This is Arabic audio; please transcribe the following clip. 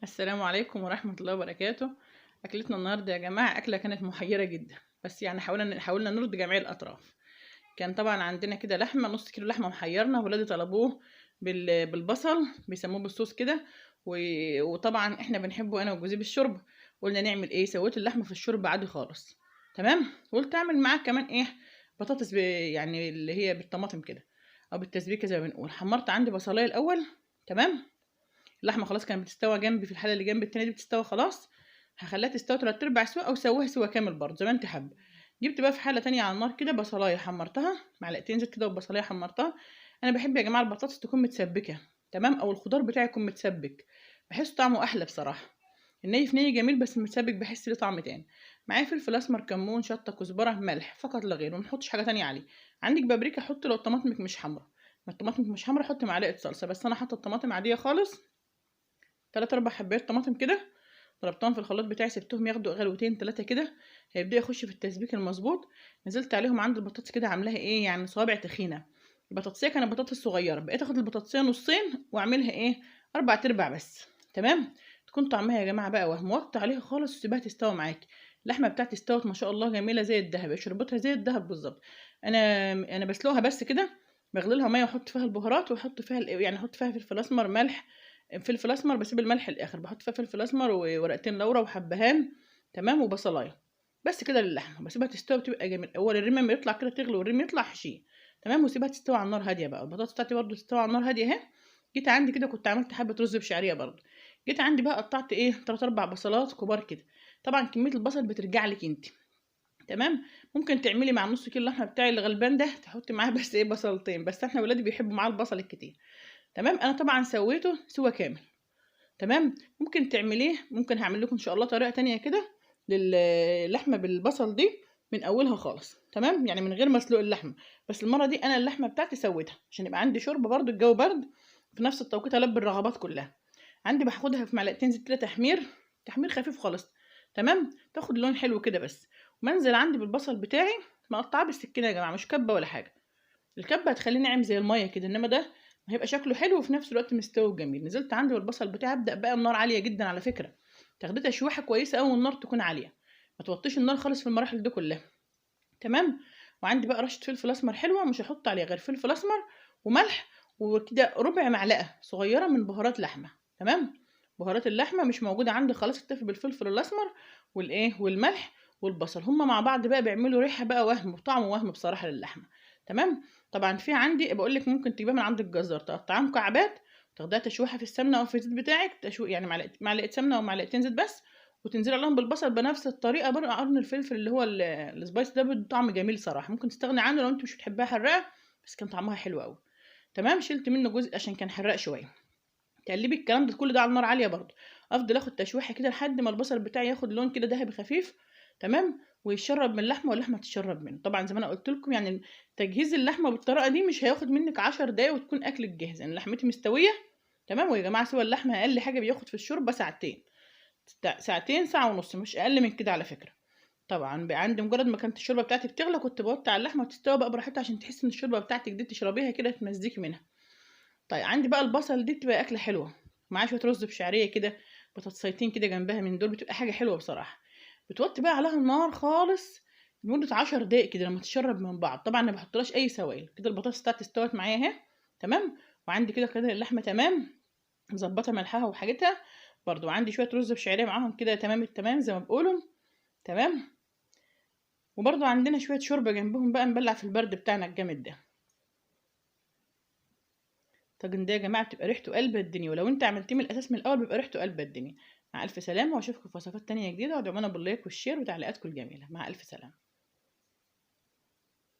السلام عليكم ورحمة الله وبركاته. أكلتنا النهاردة يا جماعة أكلة كانت محيرة جدا، بس يعني حاولنا نرضي جميع الأطراف. كان طبعا عندنا كده لحمة، نص كيلو لحمة محيرنا، ولادي طلبوه بالبصل، بيسموه بالصوص كده. وطبعا احنا بنحبه أنا وجوزي بالشوربة. قلنا نعمل ايه، سويت اللحمة في الشوربة عادي خالص. تمام. قلت أعمل معاه كمان ايه، بطاطس يعني اللي هي بالطماطم كده، أو بالتسبيكة زي ما بنقول. حمرت عندي بصلاية الأول. تمام. اللحمه خلاص كانت بتستوى جنبي، في الحله اللي جنب التانية دي بتستوى خلاص. هخليها تستوى 3/4 سوا، او سويها سوا كامل برضه زي ما انت حابه. جبت بقى في حله تانية على النار كده بصلايه حمرتها، معلقتين زيت كده وبصلايه حمرتها. انا بحب يا جماعه البطاطس تكون متسبكه، تمام، او الخضار بتاعي يكون متسبك، بحس طعمه احلى بصراحه. الني في ني جميل، بس المتسبك بحس ليه طعم تاني. معايا فلفل اسمر، كمون، شطه، كزبره، ملح فقط لا غير، وما نحطش حاجه تانية عليه. عندك بابريكا حط، لو طماطمك مش حمرا، ما طماطمك مش حمرا حط معلقه صلصه، بس انا حاطه الطماطم عاديه خالص. 3 4 حبات طماطم كده، ضربتهم في الخلاط بتاعي، سبتهم ياخدوا غلوتين 3 كده. هيبدأ يخش في التسبيك المظبوط. نزلت عليهم عند البطاطس كده، عاملاها ايه يعني صوابع تخينه. البطاطسيه كانت بطاطس صغيره، بقيت اخد البطاطسيه نصين واعملها ايه، 4/4 بس. تمام. تكون طعمها يا جماعه بقى وهم، وطي عليها خالص وسيبها تستوي معاكي. اللحمه بتاعتي استوت ما شاء الله، جميله زي الذهب، شربتها زي الذهب بالظبط. انا بسلقها بس كده، بغلي لها ميه واحط فيها البهارات، واحط فيها يعني احط فيها فلفل اسمر، ملح. فلفل اسمر بسيب الملح الاخر، بحط فيها فلفل اسمر وورقتين لورا وحبهان. تمام، وبصلايه. بس كده للحمه، بسيبها تستوي بتبقى جميل. اول الرمه ما يطلع كده تغلي والرمه يطلع حشيه. تمام، وسيبها تستوي على النار هاديه بقى. البطاطس بتاعتي برده تستوي على النار هاديه اهي. جيت عندي كده كنت عملت حبه رز بشعريه برده. جيت عندي بقى قطعت ايه 3 4 بصلات كبار كده. طبعا كميه البصل بترجع لك انت. تمام. ممكن تعملي مع نص كيلو اللحمه بتاعي الغلبان ده تحطي معاه بس ايه بصلتين بس، احنا ولادي بيحبوا معاه البصل الكتير. تمام. انا طبعا سويته سوا كامل. تمام. ممكن تعمليه، ممكن هعمل لكم ان شاء الله طريقه تانية كده للحمه بالبصل دي، من اولها خالص. تمام، يعني من غير ما اسلق اللحمه. بس المره دي انا اللحمه بتاعتي سويتها عشان يبقى عندي شوربه برده، الجو برد. في نفس التوقيت البي الرغبات كلها. عندي باخدها في معلقتين زيت كده تحمير، تحمير خفيف خالص. تمام، تاخد لون حلو كده بس. ومنزل عندي بالبصل بتاعي، مقطعاه بالسكينه يا جماعه، مش كبه ولا حاجه. الكبه هتخليه ناعم زي الميه كده، انما ده هيبقى شكله حلو وفي نفس الوقت مستوي وجميل. نزلت عندي والبصل بتاعي، ابدا بقى النار عاليه جدا على فكره. تاخدي تشويحه كويسه قوي والنار تكون عاليه. ما توطيش النار خالص في المراحل دي كلها. تمام. وعندي بقى رشه فلفل اسمر حلوه، مش هحط عليها غير فلفل اسمر وملح، وكده ربع معلقه صغيره من بهارات لحمه. تمام. بهارات اللحمه مش موجوده عندي خلاص، اكتفي بالفلفل الاسمر والايه والملح والبصل، هما مع بعض بقى بيعملوا ريحه بقى وهم وطعم وهم بصراحه للحمه. تمام. طبعا في عندي بقول لك ممكن تجيبها من عند الجزار، تقطعها مكعبات، وتاخديها تشويحه في السمنه او في الزيت بتاعك، يعني معلقه سمنه او معلقتين زيت بس. وتنزلي عليهم بالبصل بنفس الطريقه، برضه قرن الفلفل اللي هو السبايس ده بيدي طعم جميل صراحه، ممكن تستغني عنه لو انت مش بتحبها حراقه. بس كان طعمها حلو قوي. تمام. شلت منه جزء عشان كان حراق شويه. تقلبي الكلام ده كله ده على نار عاليه برضه. افضل اخد تشويحه كده لحد ما البصل بتاعي ياخد لون كده ذهبي خفيف. تمام. ويشرب من اللحمه واللحمه تشرب منه، طبعا زي ما انا قلت لكم يعني. تجهيز اللحمه بالطريقه دي مش هياخد منك 10 دقايق وتكون اكلك جاهز، يعني لحمتي مستويه. تمام. ويا جماعه سوى اللحمه اقل حاجه بياخد في الشوربه ساعتين. ساعتين، ساعه ونص، مش اقل من كده على فكره. طبعا بقى عندي مجرد ما كانت الشوربه بتاعتي بتغلى كنت بوطي على اللحمه وتستوي بقى براحتها، عشان تحسي ان الشوربه بتاعتك دي تشربيها كده تمزجي منها. طيب عندي بقى البصل دي بتبقى اكله حلوه، معاه شويه رز بشعريه كده، بطاطسيتين كده جنبها من دول، بتبقى حاجه حلوه بصراحه. بتوطي بقى عليها النار خالص لمده 10 دقايق كده لما تشرب من بعض. طبعا ما بحطلهاش اي سوائل كده، البطاطس بتاعتي استوت معايا اهي. تمام. وعندي كده كده اللحمه تمام، مظبطه ملحها وحاجتها. برضو عندي شويه رز بشعريه معاهم كده تمام التمام زي ما بقولوا. تمام. وبرضو عندنا شويه شوربه جنبهم بقى نبلع في البرد بتاعنا الجامد ده. الطاجن ده يا جماعه بتبقى ريحته قلب الدنيا، ولو انت عملتيه من الاساس من الاول بيبقى ريحته قلب الدنيا. مع الف سلامه، واشوفكم في وصفات تانية جديده، وادعمونا باللايك والشير وتعليقاتكم الجميله. مع الف سلامه.